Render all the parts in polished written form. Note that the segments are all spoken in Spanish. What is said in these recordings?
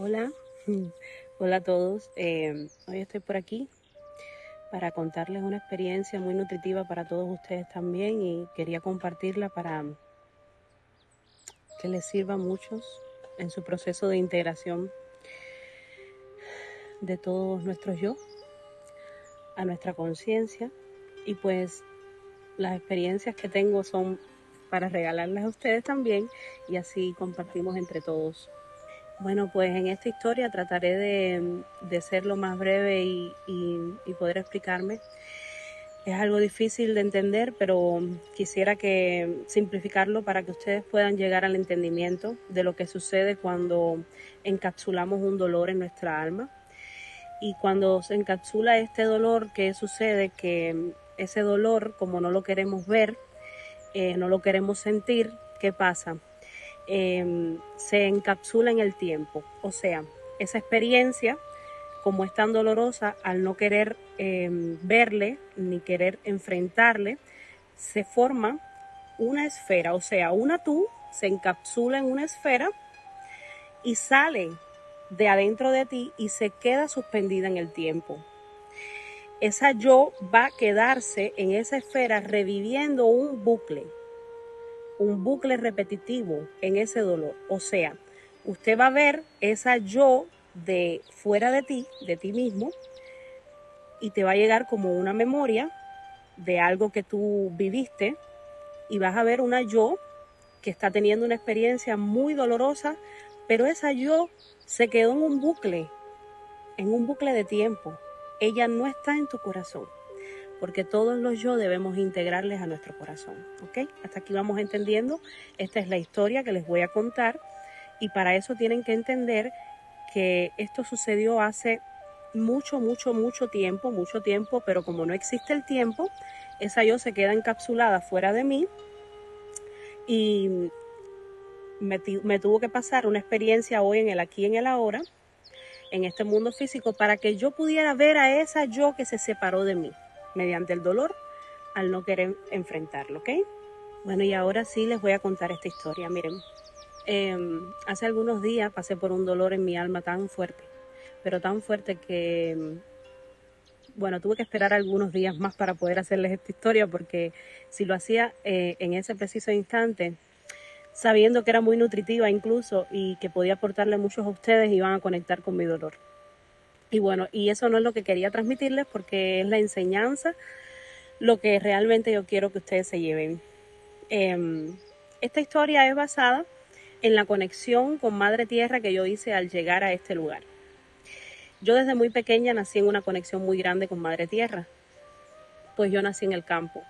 Hola, hola a todos. Hoy estoy por aquí para contarles una experiencia muy nutritiva para todos ustedes también y quería compartirla para que les sirva a muchos en su proceso de integración de todos nuestros yo a nuestra conciencia. Y pues las experiencias que tengo son para regalarlas a ustedes también y así compartimos entre todos. Bueno, pues en esta historia trataré de ser lo más breve y poder explicarme. Es algo difícil de entender, pero quisiera que simplificarlo para que ustedes puedan llegar al entendimiento de lo que sucede cuando encapsulamos un dolor en nuestra alma. Y cuando se encapsula este dolor, ¿qué sucede? Que ese dolor, como no lo queremos ver, no lo queremos sentir, ¿qué pasa? Se encapsula en el tiempo. O sea, esa experiencia, como es tan dolorosa, al no querer verle ni querer enfrentarle, se forma una esfera, o sea, una tú se encapsula en una esfera y sale de adentro de ti y se queda suspendida en el tiempo. Esa yo va a quedarse en esa esfera reviviendo un bucle repetitivo en ese dolor. O sea, usted va a ver esa yo de fuera de ti mismo, y te va a llegar como una memoria de algo que tú viviste y vas a ver una yo que está teniendo una experiencia muy dolorosa, pero esa yo se quedó en un bucle de tiempo. Ella no está en tu corazón, porque todos los yo debemos integrarles a nuestro corazón, ¿ok? Hasta aquí vamos entendiendo. Esta es la historia que les voy a contar y para eso tienen que entender que esto sucedió hace mucho tiempo, pero como no existe el tiempo, esa yo se queda encapsulada fuera de mí y me tuvo que pasar una experiencia hoy en el aquí y en el ahora, en este mundo físico, para que yo pudiera ver a esa yo que se separó de mí mediante el dolor al no querer enfrentarlo, ¿ok? Bueno, y ahora sí les voy a contar esta historia. Miren, hace algunos días pasé por un dolor en mi alma tan fuerte, pero tan fuerte que, bueno, tuve que esperar algunos días más para poder hacerles esta historia, porque si lo hacía en ese preciso instante, sabiendo que era muy nutritiva incluso y que podía aportarle muchos a ustedes, iban a conectar con mi dolor. Y bueno, y eso no es lo que quería transmitirles, porque es la enseñanza lo que realmente yo quiero que ustedes se lleven. Esta historia es basada en la conexión con Madre Tierra que yo hice al llegar a este lugar. Yo desde muy pequeña nací en una conexión muy grande con Madre Tierra, pues yo nací en el campo,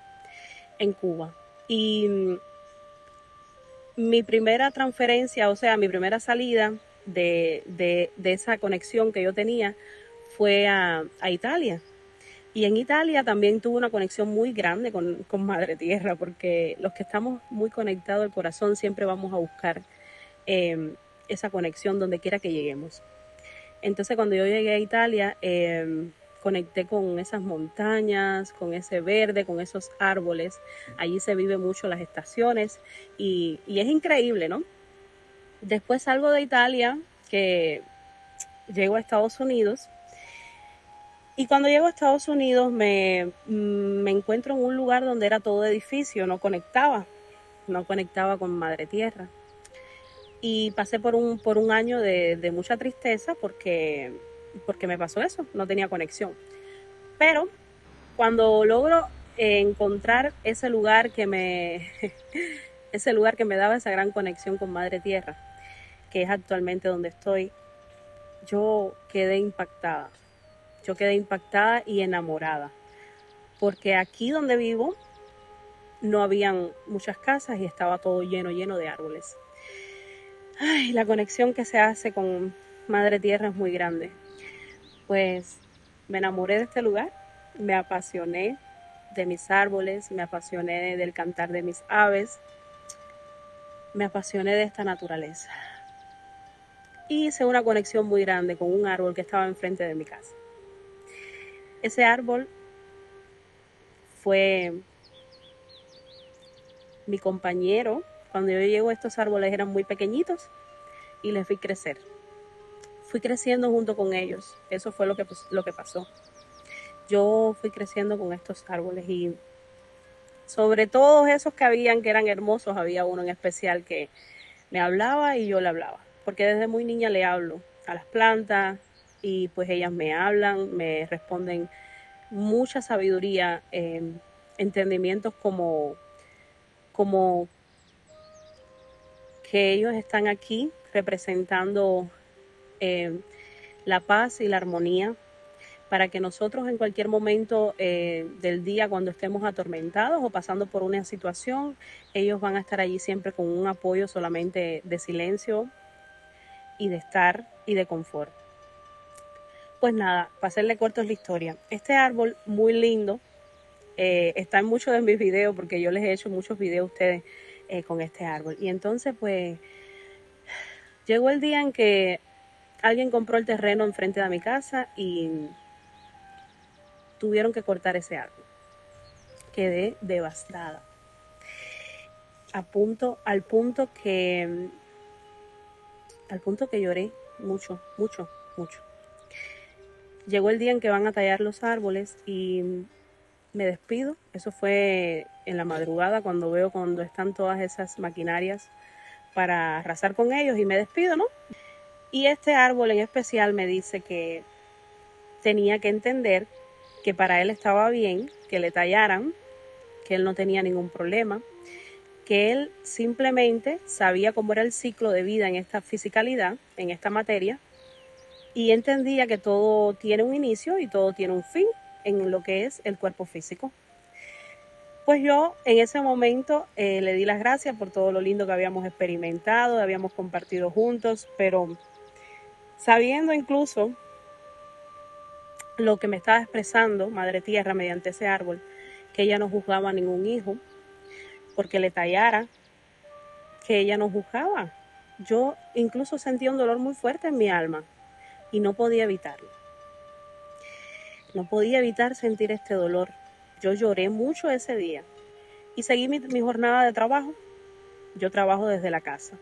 en Cuba. Y mi primera transferencia, o sea, mi primera salida de esa conexión que yo tenía fue a Italia. Y en Italia también tuve una conexión muy grande con Madre Tierra, porque los que estamos muy conectados al corazón siempre vamos a buscar esa conexión donde quiera que lleguemos. Entonces cuando yo llegué a Italia, conecté con esas montañas, con ese verde, con esos árboles. Allí se vive mucho las estaciones y es increíble, ¿no? Después salgo de Italia, que llego a Estados Unidos. Y cuando llego a Estados Unidos me encuentro en un lugar donde era todo edificio, no conectaba con Madre Tierra. Y pasé por un año de mucha tristeza porque me pasó eso, no tenía conexión. Pero cuando logro encontrar ese lugar ese lugar que me daba esa gran conexión con Madre Tierra, que es actualmente donde estoy, yo quedé impactada. Yo quedé impactada y enamorada, porque aquí donde vivo no habían muchas casas y estaba todo lleno de árboles. Ay, la conexión que se hace con Madre Tierra es muy grande. Pues me enamoré de este lugar, me apasioné de mis árboles, me apasioné del cantar de mis aves, me apasioné de esta naturaleza. Y hice una conexión muy grande con un árbol que estaba enfrente de mi casa. Ese árbol fue mi compañero. Cuando yo llego, estos árboles eran muy pequeñitos y les vi crecer. fui creciendo junto con ellos. Eso fue lo que pasó. Yo fui creciendo con estos árboles y sobre todos esos que eran hermosos, había uno en especial que me hablaba y yo le hablaba, porque desde muy niña le hablo a las plantas y pues ellas me hablan, me responden mucha sabiduría, entendimientos como que ellos están aquí representando la paz y la armonía, para que nosotros en cualquier momento del día, cuando estemos atormentados o pasando por una situación, ellos van a estar allí siempre con un apoyo solamente de silencio y de estar y de confort. Pues nada, para hacerle corto es la historia. Este árbol muy lindo, está en muchos de mis videos, porque yo les he hecho muchos videos a ustedes con este árbol. Y entonces pues llegó el día en que alguien compró el terreno enfrente de mi casa y tuvieron que cortar ese árbol. Quedé devastada. Al punto que lloré mucho. Llegó el día en que van a tallar los árboles y me despido. Eso fue en la madrugada, cuando están todas esas maquinarias para arrasar con ellos, y me despido, ¿no? Y este árbol en especial me dice que tenía que entender que para él estaba bien que le tallaran, que él no tenía ningún problema, que él simplemente sabía cómo era el ciclo de vida en esta fisicalidad, en esta materia, y entendía que todo tiene un inicio y todo tiene un fin en lo que es el cuerpo físico. Pues yo en ese momento le di las gracias por todo lo lindo que habíamos experimentado, habíamos compartido juntos, pero sabiendo incluso lo que me estaba expresando Madre Tierra mediante ese árbol, que ella no juzgaba a ningún hijo porque le tallara, que ella no juzgaba. Yo incluso sentía un dolor muy fuerte en mi alma y no podía evitarlo. No podía evitar sentir este dolor. Yo lloré mucho ese día y seguí mi jornada de trabajo. Yo trabajo desde la casa.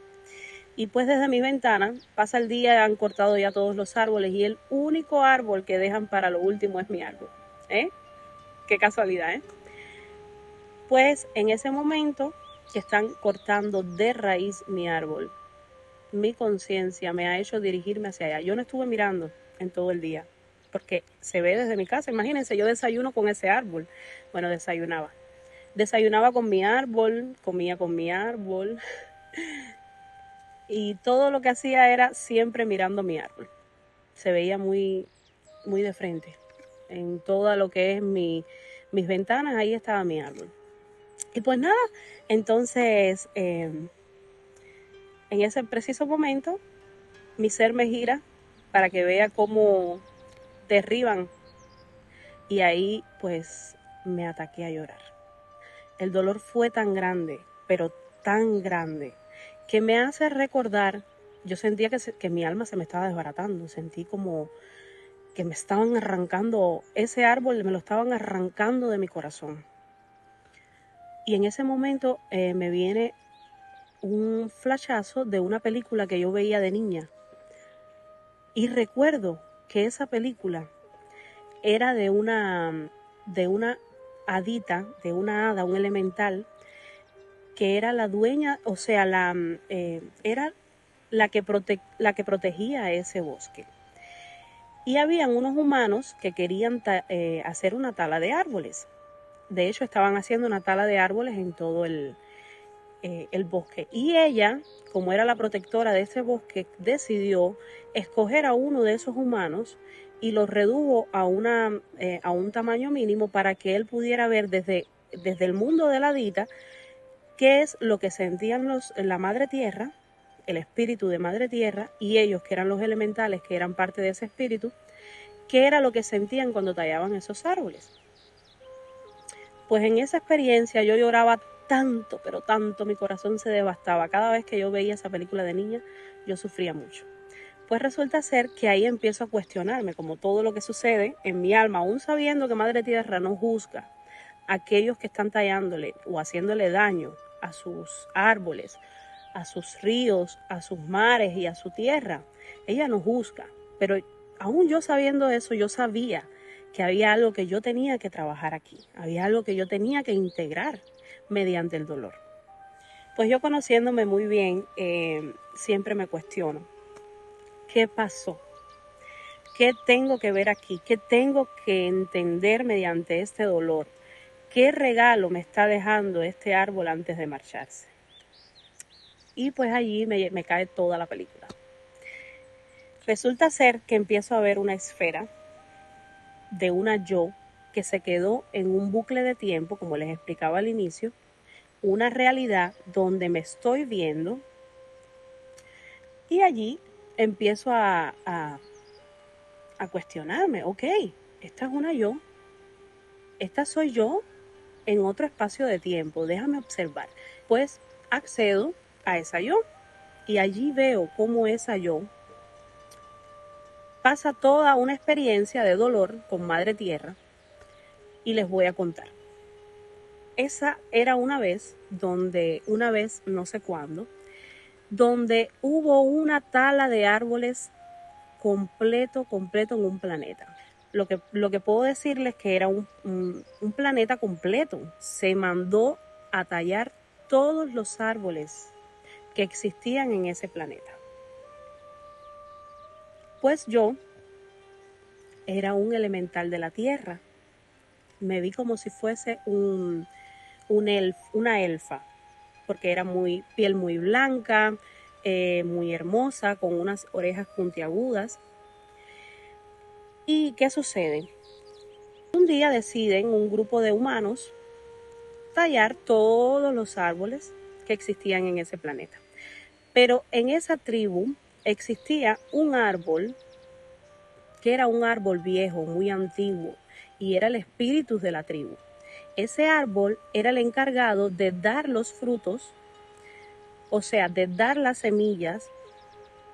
Y pues desde mi ventana pasa el día, han cortado ya todos los árboles y el único árbol que dejan para lo último es mi árbol. Qué casualidad, ¿eh? Pues en ese momento que están cortando de raíz mi árbol, mi conciencia me ha hecho dirigirme hacia allá. Yo no estuve mirando en todo el día, porque se ve desde mi casa. Imagínense, yo desayuno con ese árbol. Bueno, desayunaba. Desayunaba con mi árbol, comía con mi árbol. Y todo lo que hacía era siempre mirando mi árbol. Se veía muy, muy de frente. En todo lo que es mis ventanas, ahí estaba mi árbol. Y pues nada, entonces en ese preciso momento mi ser me gira para que vea cómo derriban, y ahí pues me ataqué a llorar. El dolor fue tan grande, pero tan grande, que me hace recordar, yo sentía que mi alma se me estaba desbaratando, sentí como que me estaban arrancando, ese árbol me lo estaban arrancando de mi corazón. Y en ese momento me viene un flashazo de una película que yo veía de niña. Y recuerdo que esa película era de una hadita, de una hada, un elemental, que era la dueña, o sea, era la que protegía ese bosque. Y habían unos humanos que querían hacer una tala de árboles. De hecho, estaban haciendo una tala de árboles en todo el bosque. Y ella, como era la protectora de ese bosque, decidió escoger a uno de esos humanos y lo redujo a un tamaño mínimo para que él pudiera ver desde el mundo de la hadita qué es lo que sentían la Madre Tierra, el espíritu de Madre Tierra, y ellos, que eran los elementales, que eran parte de ese espíritu, qué era lo que sentían cuando tallaban esos árboles. Pues en esa experiencia yo lloraba tanto, pero tanto, mi corazón se devastaba. Cada vez que yo veía esa película de niña, yo sufría mucho. Pues resulta ser que ahí empiezo a cuestionarme, como todo lo que sucede en mi alma, aún sabiendo que Madre Tierra no juzga a aquellos que están tallándole o haciéndole daño a sus árboles, a sus ríos, a sus mares y a su tierra. Ella no juzga. Pero aún yo sabiendo eso, yo sabía que había algo que yo tenía que trabajar aquí, había algo que yo tenía que integrar mediante el dolor. Pues yo conociéndome muy bien, siempre me cuestiono, ¿qué pasó? ¿Qué tengo que ver aquí? ¿Qué tengo que entender mediante este dolor? ¿Qué regalo me está dejando este árbol antes de marcharse? Y pues allí me cae toda la película. Resulta ser que empiezo a ver una esfera de una yo que se quedó en un bucle de tiempo, como les explicaba al inicio, una realidad donde me estoy viendo, y allí empiezo a cuestionarme, ok, esta es una yo, esta soy yo en otro espacio de tiempo, déjame observar. Pues accedo a esa yo y allí veo cómo esa yo pasa toda una experiencia de dolor con Madre Tierra y les voy a contar. Esa era una vez, no sé cuándo, donde hubo una tala de árboles completo en un planeta. Lo que puedo decirles es que era un planeta completo. Se mandó a tallar todos los árboles que existían en ese planeta. Pues yo era un elemental de la tierra. Me vi como si fuese una elfa, porque era piel muy blanca, muy hermosa, con unas orejas puntiagudas. ¿Y qué sucede? Un día deciden un grupo de humanos tallar todos los árboles que existían en ese planeta. Pero en esa tribu existía un árbol que era un árbol viejo, muy antiguo, y era el espíritu de la tribu. Ese árbol era el encargado de dar los frutos, o sea, de dar las semillas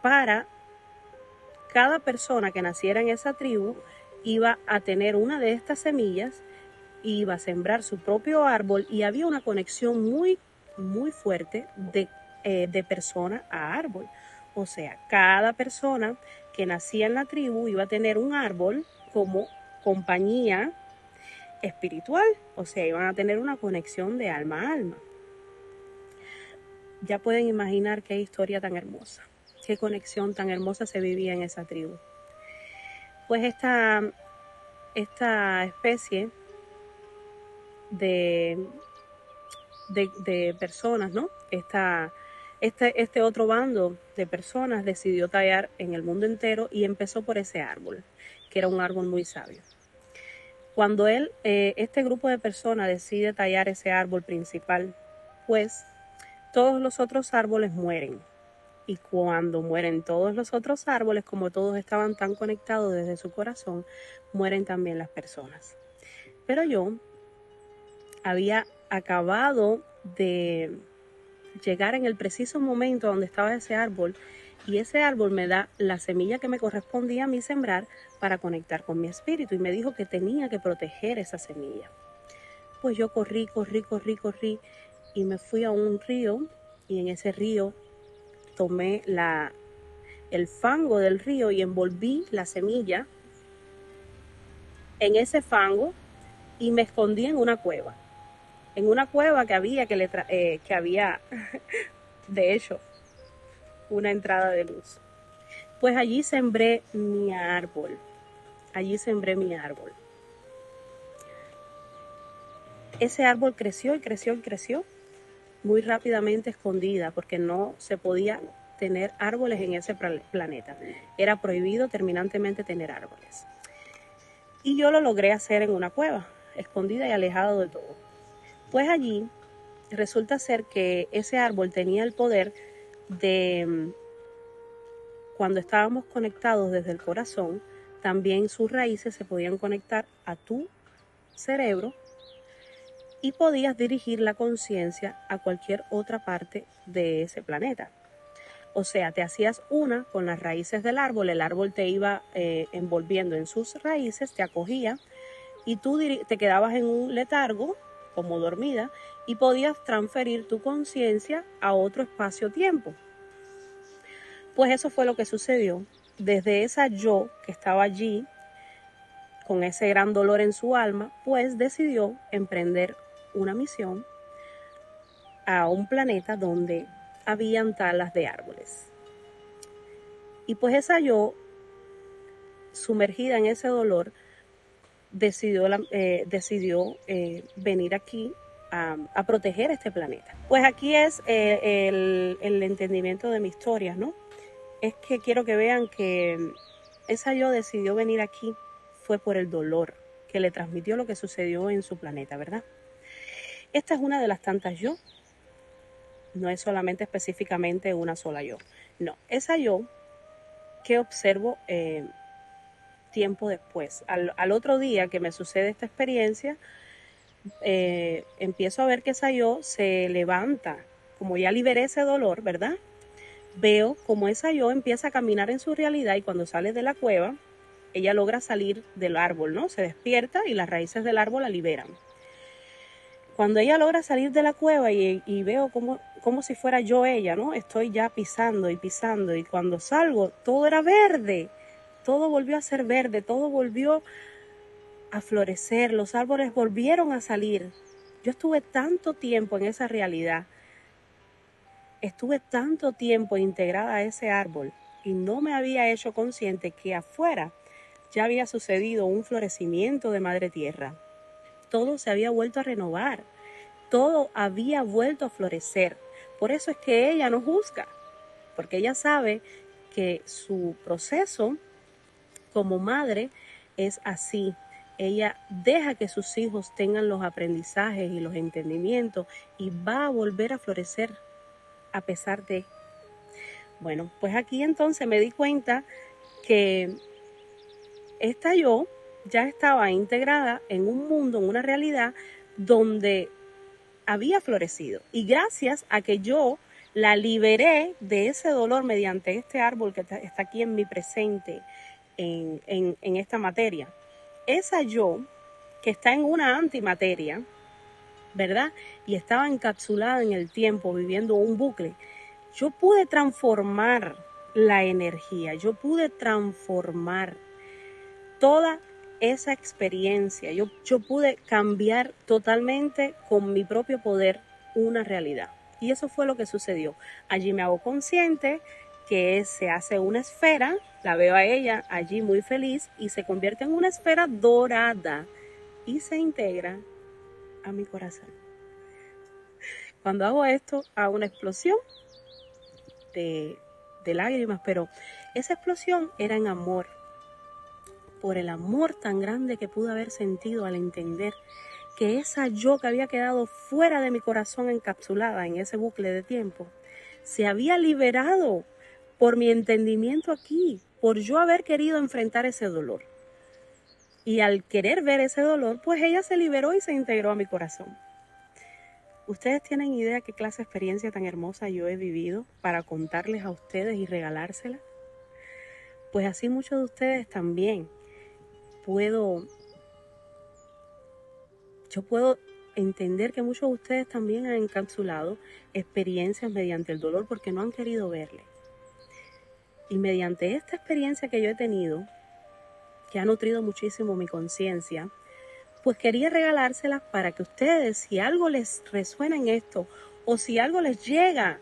para cada persona que naciera en esa tribu. Iba a tener una de estas semillas, iba a sembrar su propio árbol y había una conexión muy, muy fuerte de persona a árbol. O sea, cada persona que nacía en la tribu iba a tener un árbol como compañía espiritual, o sea, iban a tener una conexión de alma a alma. Ya pueden imaginar qué historia tan hermosa, qué conexión tan hermosa se vivía en esa tribu. Pues esta especie de personas, ¿no? Este otro bando de personas decidió tallar en el mundo entero y empezó por ese árbol, que era un árbol muy sabio. Cuando este grupo de personas decide tallar ese árbol principal, pues todos los otros árboles mueren. Y cuando mueren todos los otros árboles, como todos estaban tan conectados desde su corazón, mueren también las personas. Pero yo había acabado de llegar en el preciso momento donde estaba ese árbol, y ese árbol me da la semilla que me correspondía a mí sembrar para conectar con mi espíritu, y me dijo que tenía que proteger esa semilla. Pues yo corrí y me fui a un río, y en ese río tomé el fango del río y envolví la semilla en ese fango y me escondí en una cueva. En una cueva que había, que había, de hecho, una entrada de luz. Pues allí sembré mi árbol. Ese árbol creció muy rápidamente escondida, porque no se podía tener árboles en ese planeta. Era prohibido terminantemente tener árboles. Y yo lo logré hacer en una cueva, escondida y alejado de todo. Pues allí resulta ser que ese árbol tenía el poder de, cuando estábamos conectados desde el corazón, también sus raíces se podían conectar a tu cerebro y podías dirigir la conciencia a cualquier otra parte de ese planeta. O sea, te hacías una con las raíces del árbol, el árbol te iba envolviendo en sus raíces, te acogía y tú te quedabas en un letargo, como dormida, y podías transferir tu conciencia a otro espacio-tiempo. Pues eso fue lo que sucedió desde esa yo que estaba allí, con ese gran dolor en su alma, pues decidió emprender una misión a un planeta donde habían talas de árboles. Y pues esa yo, sumergida en ese dolor, decidió venir aquí a proteger este planeta. Pues aquí es el entendimiento de mi historia, ¿no? Es que quiero que vean que esa yo decidió venir aquí fue por el dolor que le transmitió lo que sucedió en su planeta, ¿verdad? Esta es una de las tantas yo. No es solamente específicamente una sola yo. No, esa yo que observo tiempo después. Al otro día que me sucede esta experiencia, empiezo a ver que esa yo se levanta. Como ya liberé ese dolor, ¿verdad? Veo como esa yo empieza a caminar en su realidad y cuando sale de la cueva, ella logra salir del árbol, ¿no? Se despierta y las raíces del árbol la liberan. Cuando ella logra salir de la cueva y veo como si fuera yo ella, ¿no? Estoy ya pisando y pisando y cuando salgo todo era verde, todo volvió a ser verde, todo volvió a florecer, los árboles volvieron a salir. Yo estuve tanto tiempo en esa realidad, estuve tanto tiempo integrada a ese árbol y no me había hecho consciente que afuera ya había sucedido un florecimiento de Madre Tierra. Todo se había vuelto a renovar, todo había vuelto a florecer. Por eso es que ella no juzga, porque ella sabe que su proceso como madre es así. Ella deja que sus hijos tengan los aprendizajes y los entendimientos y va a volver a florecer a pesar de. Bueno, pues aquí entonces me di cuenta que esta yo ya estaba integrada en un mundo, en una realidad donde había florecido. Y gracias a que yo la liberé de ese dolor mediante este árbol que está aquí en mi presente, en esta materia. Esa yo que está en una antimateria, ¿verdad? Y estaba encapsulada en el tiempo, viviendo un bucle. Yo pude transformar la energía, yo pude transformar toda esa experiencia. Yo pude cambiar totalmente con mi propio poder una realidad. Y eso fue lo que sucedió. Allí me hago consciente que se hace una esfera, la veo a ella allí muy feliz y se convierte en una esfera dorada y se integra a mi corazón. Cuando hago esto, hago una explosión de lágrimas, pero esa explosión era en amor, por el amor tan grande que pude haber sentido al entender que esa yo que había quedado fuera de mi corazón encapsulada en ese bucle de tiempo, se había liberado por mi entendimiento aquí, por yo haber querido enfrentar ese dolor. Y al querer ver ese dolor, pues ella se liberó y se integró a mi corazón. ¿Ustedes tienen idea qué clase de experiencia tan hermosa yo he vivido para contarles a ustedes y regalárselas? Pues así muchos de ustedes también. Yo puedo entender que muchos de ustedes también han encapsulado experiencias mediante el dolor porque no han querido verle. Y mediante esta experiencia que yo he tenido, que ha nutrido muchísimo mi conciencia, pues quería regalárselas para que ustedes, si algo les resuena en esto, o si algo les llega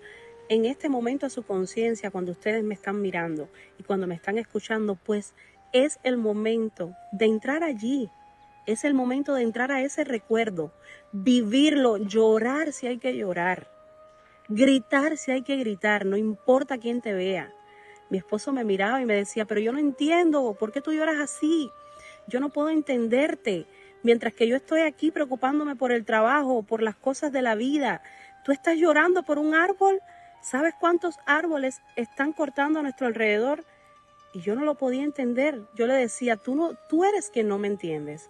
en este momento a su conciencia cuando ustedes me están mirando y cuando me están escuchando, pues es el momento de entrar allí. Es el momento de entrar a ese recuerdo, vivirlo, llorar si hay que llorar, gritar si hay que gritar, no importa quién te vea. Mi esposo me miraba y me decía, pero yo no entiendo, ¿por qué tú lloras así? Yo no puedo entenderte. Mientras que yo estoy aquí preocupándome por el trabajo, por las cosas de la vida, tú estás llorando por un árbol. ¿Sabes cuántos árboles están cortando a nuestro alrededor? Y yo no lo podía entender. Yo le decía, tú eres quien no me entiendes.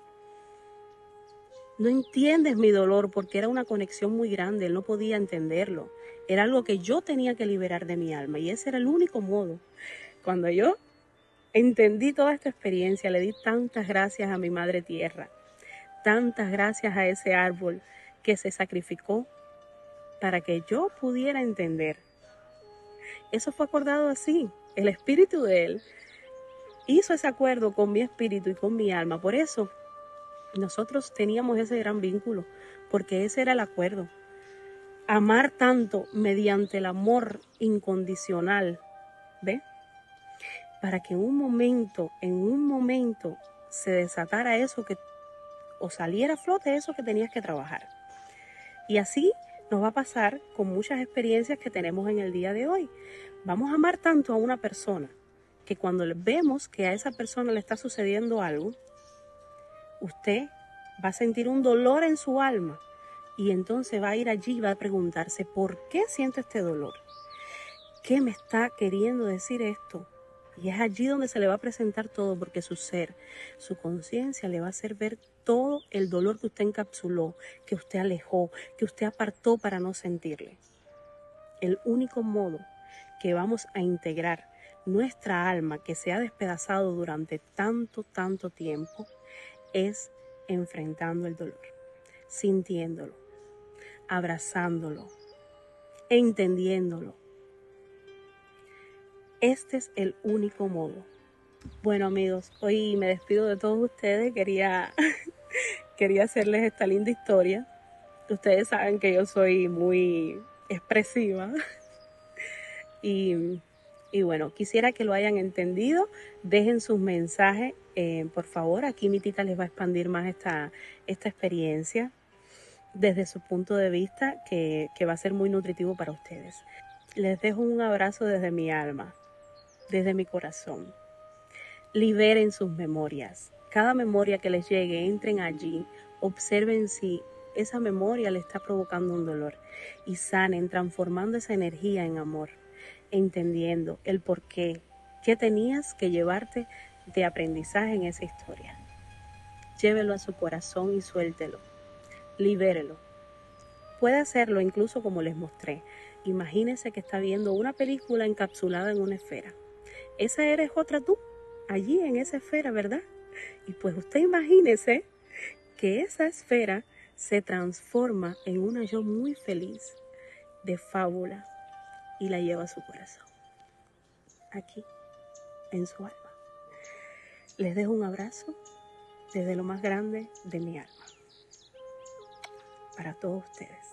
No entiendes mi dolor porque era una conexión muy grande, él no podía entenderlo. Era algo que yo tenía que liberar de mi alma y ese era el único modo. Cuando yo entendí toda esta experiencia, le di tantas gracias a mi Madre Tierra, tantas gracias a ese árbol que se sacrificó para que yo pudiera entender. Eso fue acordado así. El espíritu de él hizo ese acuerdo con mi espíritu y con mi alma. Por eso nosotros teníamos ese gran vínculo, porque ese era el acuerdo. Amar tanto mediante el amor incondicional, ¿ve? Para que en un momento se desatara eso o saliera a flote eso que tenías que trabajar. Y así nos va a pasar con muchas experiencias que tenemos en el día de hoy. Vamos a amar tanto a una persona que cuando vemos que a esa persona le está sucediendo algo, usted va a sentir un dolor en su alma y entonces va a ir allí y va a preguntarse, ¿por qué siento este dolor? ¿Qué me está queriendo decir esto? Y es allí donde se le va a presentar todo, porque su ser, su conciencia le va a hacer ver todo el dolor que usted encapsuló, que usted alejó, que usted apartó para no sentirle. El único modo que vamos a integrar nuestra alma que se ha despedazado durante tanto tiempo es enfrentando el dolor, sintiéndolo, abrazándolo, entendiéndolo. Este es el único modo. Bueno, amigos, hoy me despido de todos ustedes. Quería hacerles esta linda historia. Ustedes saben que yo soy muy expresiva. Y bueno, quisiera que lo hayan entendido. Dejen sus mensajes, por favor. Aquí mi tita les va a expandir más esta experiencia desde su punto de vista, que va a ser muy nutritivo para ustedes. Les dejo un abrazo desde mi alma, desde mi corazón. Liberen sus memorias. Cada memoria que les llegue, entren allí, observen si esa memoria le está provocando un dolor y sanen, transformando esa energía en amor, entendiendo el porqué, qué tenías que llevarte de aprendizaje en esa historia. Llévelo a su corazón y suéltelo. Libérelo. Puede hacerlo incluso como les mostré. Imagínese que está viendo una película encapsulada en una esfera. Esa eres otra tú, allí en esa esfera, ¿verdad? Y pues usted imagínese que esa esfera se transforma en una yo muy feliz, de fábula, y la lleva a su corazón, aquí, en su alma. Les dejo un abrazo desde lo más grande de mi alma, para todos ustedes.